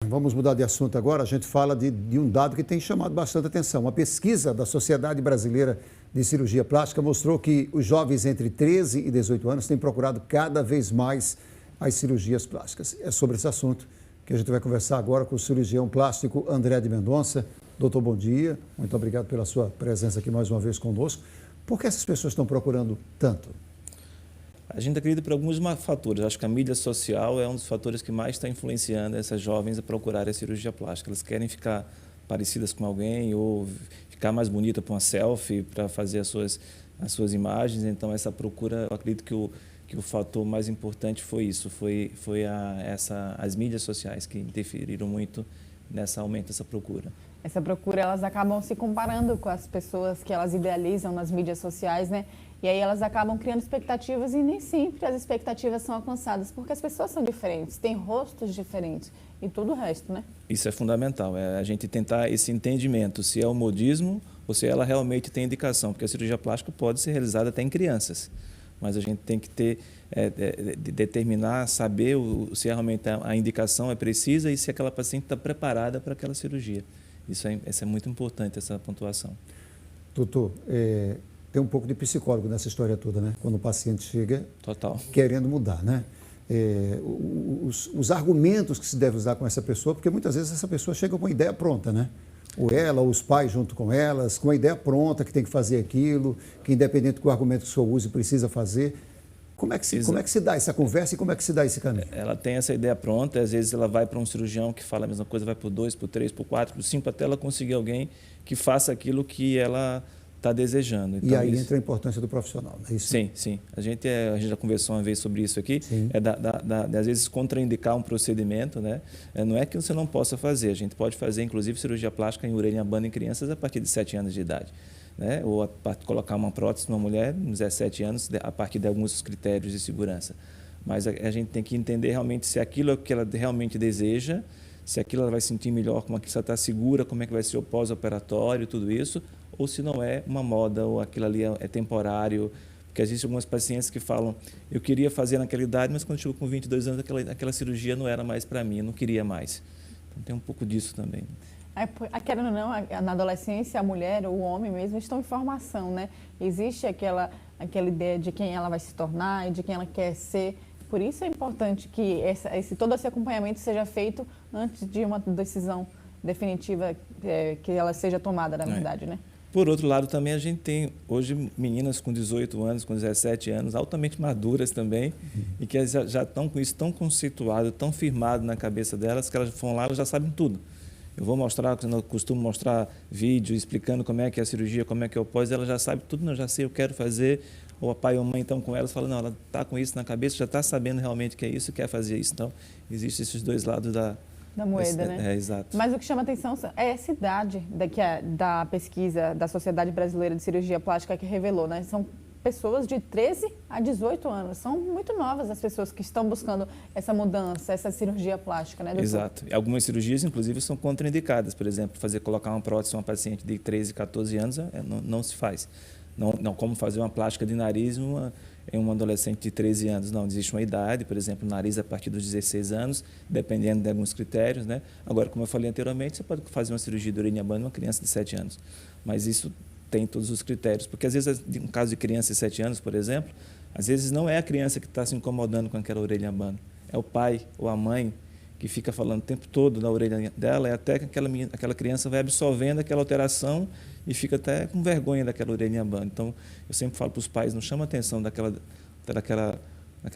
Vamos mudar de assunto agora. A gente fala de um dado que tem chamado bastante atenção. Uma pesquisa da Sociedade Brasileira de Cirurgia Plástica mostrou que os jovens entre 13 e 18 anos têm procurado cada vez mais as cirurgias plásticas. É sobre esse assunto que a gente vai conversar agora com o cirurgião plástico André de Mendonça. Doutor, bom dia. Muito obrigado pela sua presença aqui mais uma vez conosco. Por que essas pessoas estão procurando tanto? A gente acredita por alguns fatores. Acho que a mídia social é um dos fatores que mais está influenciando essas jovens a procurarem a cirurgia plástica. Elas querem ficar parecidas com alguém ou ficar mais bonita para uma selfie, para fazer as suas imagens. Então, essa procura, eu acredito que o fator mais importante foi isso, as mídias sociais que interferiram muito nesse aumento dessa procura. Essa procura, elas acabam se comparando com as pessoas que elas idealizam nas mídias sociais, né? E aí elas acabam criando expectativas e nem sempre as expectativas são alcançadas, porque as pessoas são diferentes, têm rostos diferentes e tudo o resto, né? Isso é fundamental, é a gente tentar esse entendimento, se é o modismo ou se ela realmente tem indicação, porque a cirurgia plástica pode ser realizada até em crianças, mas a gente tem que determinar, saber se realmente a indicação é precisa e se aquela paciente está preparada para aquela cirurgia. Isso é muito importante, essa pontuação. Doutor, tem um pouco de psicólogo nessa história toda, né? Quando o paciente chega querendo mudar, né? Os argumentos que se deve usar com essa pessoa, porque muitas vezes essa pessoa chega com uma ideia pronta, né? Ou ela, ou os pais junto com elas, com a ideia pronta que tem que fazer aquilo, que independente do argumento que o senhor use, precisa fazer. Como é que se dá essa conversa e como é que se dá esse caminho? Ela tem essa ideia pronta, às vezes ela vai para um cirurgião que fala a mesma coisa, vai por 2, por 3, por 4, por 5, até ela conseguir alguém que faça aquilo que ela está desejando. Então, e aí entra a importância do profissional, não é isso? Sim, sim. A gente já conversou uma vez sobre isso aqui, às vezes contraindicar um procedimento, né? Não é que você não possa fazer, a gente pode fazer inclusive cirurgia plástica em orelha abana em crianças a partir de 7 anos de idade. Né? Ou colocar uma prótese numa mulher, 17 anos, a partir de alguns critérios de segurança. Mas a gente tem que entender realmente se aquilo é o que ela realmente deseja, se aquilo ela vai sentir melhor, como é que ela está segura, como é que vai ser o pós-operatório, tudo isso, ou se não é uma moda, ou aquilo ali é temporário. Porque existem algumas pacientes que falam, eu queria fazer naquela idade, mas quando chegou com 22 anos, aquela cirurgia não era mais para mim, eu não queria mais. Então tem um pouco disso também. Querendo ou não, na adolescência, a mulher ou o homem mesmo estão em formação, né? Existe aquela ideia de quem ela vai se tornar e de quem ela quer ser. Por isso é importante que todo esse acompanhamento seja feito antes de uma decisão definitiva que ela seja tomada, na verdade, né? Por outro lado, também a gente tem hoje meninas com 18 anos, com 17 anos, altamente maduras também, e que já estão com isso tão conceituado, tão firmado na cabeça delas, que elas vão lá, elas já sabem tudo. Eu vou mostrar, eu costumo mostrar vídeo explicando como é que é a cirurgia, como é que é o pós, ela já sabe tudo, não, já sei, eu quero fazer, ou a pai ou a mãe estão com elas, falam, não, ela está com isso na cabeça, já está sabendo realmente que é isso, quer fazer isso. Então, existem esses dois lados da moeda, né? Exato. Mas o que chama atenção é essa idade da pesquisa da Sociedade Brasileira de Cirurgia Plástica que revelou, né? São pessoas de 13 a 18 anos. São muito novas as pessoas que estão buscando essa mudança, essa cirurgia plástica, né, doutor? Exato. E algumas cirurgias, inclusive, são contraindicadas. Por exemplo, colocar uma prótese a uma paciente de 13, 14 anos não se faz. Não como fazer uma plástica de nariz em uma adolescente de 13 anos. Não, existe uma idade, por exemplo, nariz a partir dos 16 anos, dependendo de alguns critérios, né? Agora, como eu falei anteriormente, você pode fazer uma cirurgia de orelha abana em uma criança de 7 anos. Mas isso tem todos os critérios, porque às vezes, no caso de criança de 7 anos, por exemplo, às vezes não é a criança que está se incomodando com aquela orelha abana, é o pai ou a mãe que fica falando o tempo todo na orelha dela, e até que aquela criança vai absorvendo aquela alteração e fica até com vergonha daquela orelha abana. Então, eu sempre falo para os pais, não chama atenção daquela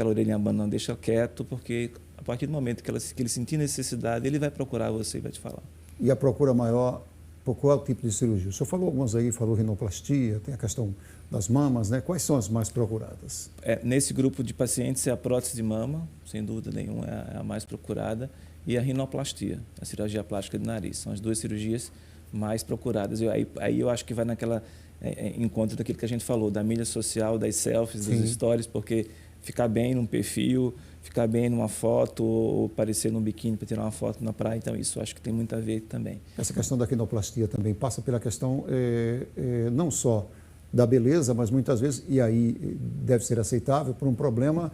orelha abana, não, deixa quieto, porque a partir do momento que ele sentir necessidade, ele vai procurar você e vai te falar. E a procura maior, por qual tipo de cirurgia? O senhor falou algumas aí, falou rinoplastia, tem a questão das mamas, né? Quais são as mais procuradas? Nesse grupo de pacientes, é a prótese de mama, sem dúvida nenhuma, é a mais procurada, e a rinoplastia, a cirurgia plástica de nariz. São as duas cirurgias mais procuradas. Aí eu acho que vai naquela encontro daquilo que a gente falou, da mídia social, das selfies, dos stories, porque ficar bem num perfil, ficar bem numa foto, ou aparecer num biquíni para tirar uma foto na praia, então isso acho que tem muito a ver também. Essa questão da rinoplastia também passa pela questão não só da beleza, mas muitas vezes, e aí deve ser aceitável, por um problema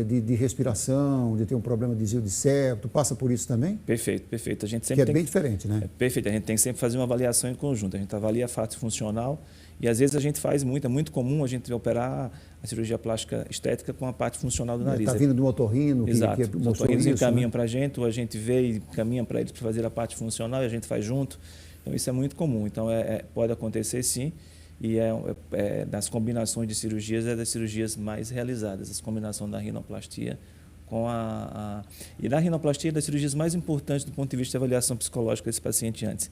de respiração, de ter um problema de desvio de septo. Passa por isso também? Perfeito, perfeito. A gente sempre que é bem diferente, né? Perfeito. A gente tem que sempre fazer uma avaliação em conjunto. A gente avalia a face funcional e às vezes a gente faz é muito comum a gente operar a cirurgia plástica estética com a parte funcional do nariz. Está vindo do otorrino, Exato. que Os otorrinos encaminham para a gente, ou a gente vê e encaminha para eles para fazer a parte funcional e a gente faz junto. Então isso é muito comum. então pode acontecer sim. E das combinações de cirurgias, é das cirurgias mais realizadas, essa combinação da rinoplastia com E na rinoplastia é das cirurgias mais importantes do ponto de vista de avaliação psicológica desse paciente antes.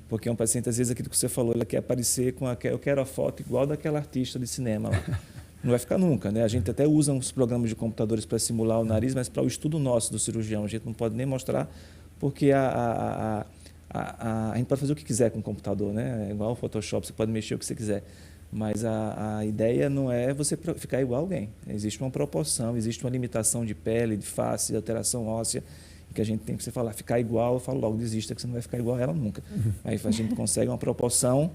Porque um paciente, às vezes, aquilo que você falou, ele quer aparecer com eu quero a foto igual daquela artista de cinema lá. Não vai ficar nunca, né? A gente até usa uns programas de computadores para simular o nariz, mas para o estudo nosso do cirurgião, a gente não pode nem mostrar, porque a gente pode fazer o que quiser com o computador, né? É igual o Photoshop, você pode mexer o que você quiser. Mas a ideia não é você ficar igual a alguém. Existe uma proporção, existe uma limitação de pele, de face, de alteração óssea, que a gente tem que falar, ficar igual, eu falo logo, desista, que você não vai ficar igual a ela nunca. Aí a gente consegue uma proporção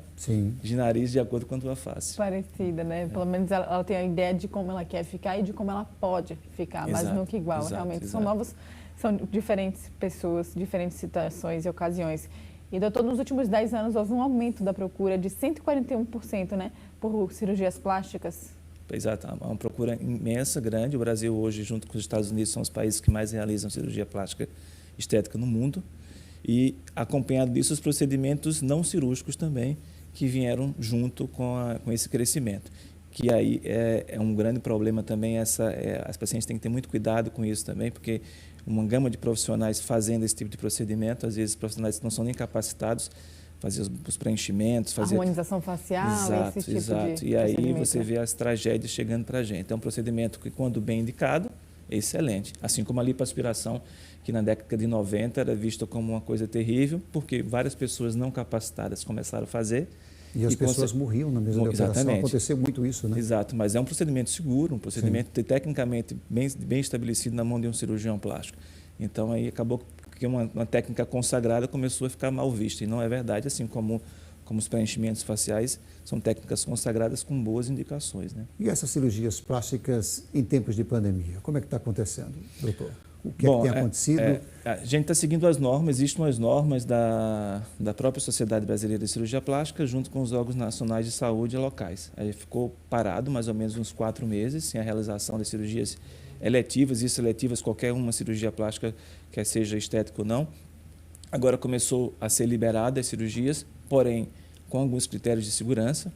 de nariz de acordo com a tua face. Parecida, né? Pelo menos ela tem a ideia de como ela quer ficar e de como ela pode ficar, mas nunca igual. Exato, realmente exato. São diferentes pessoas, diferentes situações e ocasiões. E, doutor, nos últimos 10 anos houve um aumento da procura de 141%, né, por cirurgias plásticas. Exato, há uma procura imensa, grande. O Brasil hoje, junto com os Estados Unidos, são os países que mais realizam cirurgia plástica estética no mundo. E, acompanhado disso, os procedimentos não cirúrgicos também, que vieram junto com esse crescimento. Que aí é um grande problema também, as pacientes têm que ter muito cuidado com isso também, porque uma gama de profissionais fazendo esse tipo de procedimento, às vezes profissionais que não são nem capacitados, fazer os preenchimentos, fazer harmonização facial, esse tipo de E aí você vê as tragédias chegando para a gente. É um procedimento que, quando bem indicado, é excelente. Assim como a lipoaspiração, que na década de 90 era vista como uma coisa terrível, porque várias pessoas não capacitadas começaram a fazer. E as pessoas morriam na mesa da operação. Aconteceu muito isso, né? Exato, mas é um procedimento seguro, um procedimento tecnicamente bem estabelecido na mão de um cirurgião plástico. Então, aí acabou que uma técnica consagrada começou a ficar mal vista. E não é verdade, assim como os preenchimentos faciais são técnicas consagradas com boas indicações, né? E essas cirurgias plásticas em tempos de pandemia, como é que está acontecendo, doutor? O que é que tem acontecido? A gente está seguindo as normas, existem umas normas da própria Sociedade Brasileira de Cirurgia Plástica, junto com os órgãos nacionais de saúde locais. Aí ficou parado mais ou menos uns 4 meses, sem a realização das cirurgias eletivas e seletivas, qualquer uma cirurgia plástica, quer seja estética ou não. Agora começou a ser liberada as cirurgias, porém com alguns critérios de segurança,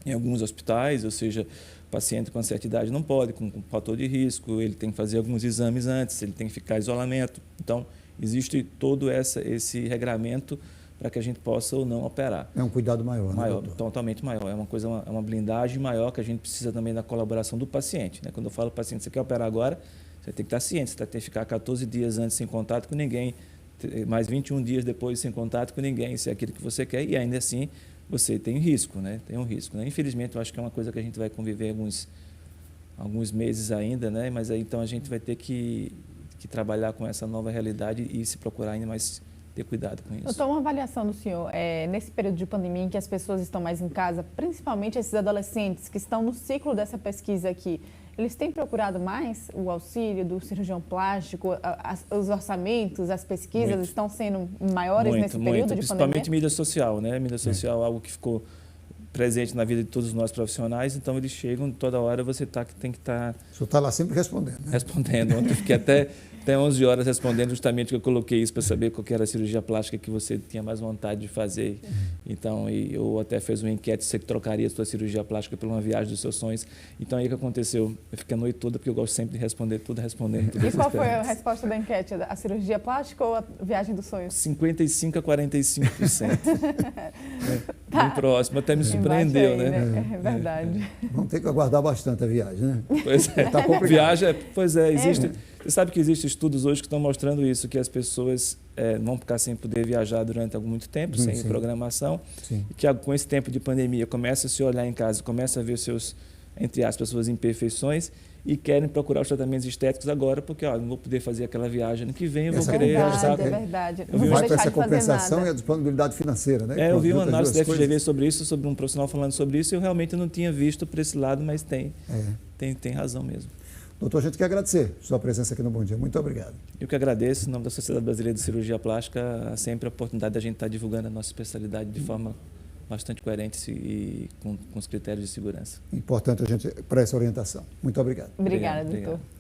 em alguns hospitais, ou seja, o paciente com certa idade não pode, com fator de risco, ele tem que fazer alguns exames antes, ele tem que ficar em isolamento. Então, existe todo esse regramento para que a gente possa ou não operar. É um cuidado maior, maior, né, doutor? Totalmente maior. É uma blindagem maior que a gente precisa também da colaboração do paciente, né? Quando eu falo paciente, você quer operar agora, você tem que estar ciente, você tem que ficar 14 dias antes sem contato com ninguém, mais 21 dias depois sem contato com ninguém, se é aquilo que você quer, e ainda assim você tem risco, né? Tem um risco, né? Infelizmente, eu acho que é uma coisa que a gente vai conviver alguns meses ainda, né? Mas aí então a gente vai ter que trabalhar com essa nova realidade e se procurar ainda mais ter cuidado com isso. Doutor, uma avaliação do senhor, nesse período de pandemia em que as pessoas estão mais em casa, principalmente esses adolescentes que estão no ciclo dessa pesquisa aqui, eles têm procurado mais o auxílio do cirurgião plástico, os orçamentos, as pesquisas estão sendo maiores nesse período de pandemia? Principalmente mídia social, né? Mídia social é algo que ficou presente na vida de todos nós profissionais, então eles chegam, toda hora você tem que estar... O senhor está lá sempre respondendo, né? Respondendo. Ontem eu fiquei até 11 horas respondendo, justamente que eu coloquei isso para saber qual que era a cirurgia plástica que você tinha mais vontade de fazer. Então, eu até fiz uma enquete, você trocaria a sua cirurgia plástica por uma viagem dos seus sonhos. Então, aí o que aconteceu? Eu fiquei a noite toda, porque eu gosto sempre de responder tudo, respondendo tudo. E qual foi a resposta da enquete? A cirurgia plástica ou a viagem dos sonhos? 55% a 45%. Bem próximo, até me surpreendeu, aí, né? É verdade. Vamos ter que aguardar bastante a viagem, né? Pois é. Tá viagem, existe... Você sabe que existem estudos hoje que estão mostrando isso, que as pessoas vão ficar sem poder viajar durante muito tempo, sem programação, e que com esse tempo de pandemia começa a se olhar em casa, começa a ver seus, entre aspas, suas imperfeições, e querem procurar os tratamentos estéticos agora, porque não vou poder fazer aquela viagem ano que vem, eu vou Essa querer... verdade, é verdade. Eu vi Vai para deixar essa de fazer compensação nada. e a disponibilidade financeira, né? eu vi uma Junta as análise da duas FGV coisas. sobre isso, sobre um profissional falando sobre isso, e eu realmente não tinha visto por esse lado, mas tem razão mesmo. Doutor, a gente quer agradecer a sua presença aqui no Bom Dia. Muito obrigado. Eu que agradeço, em nome da Sociedade Brasileira de Cirurgia Plástica, sempre a oportunidade da gente estar divulgando a nossa especialidade de forma bastante coerente e com os critérios de segurança. Importante a gente para essa orientação. Muito obrigado. Obrigada, Obrigado. doutor.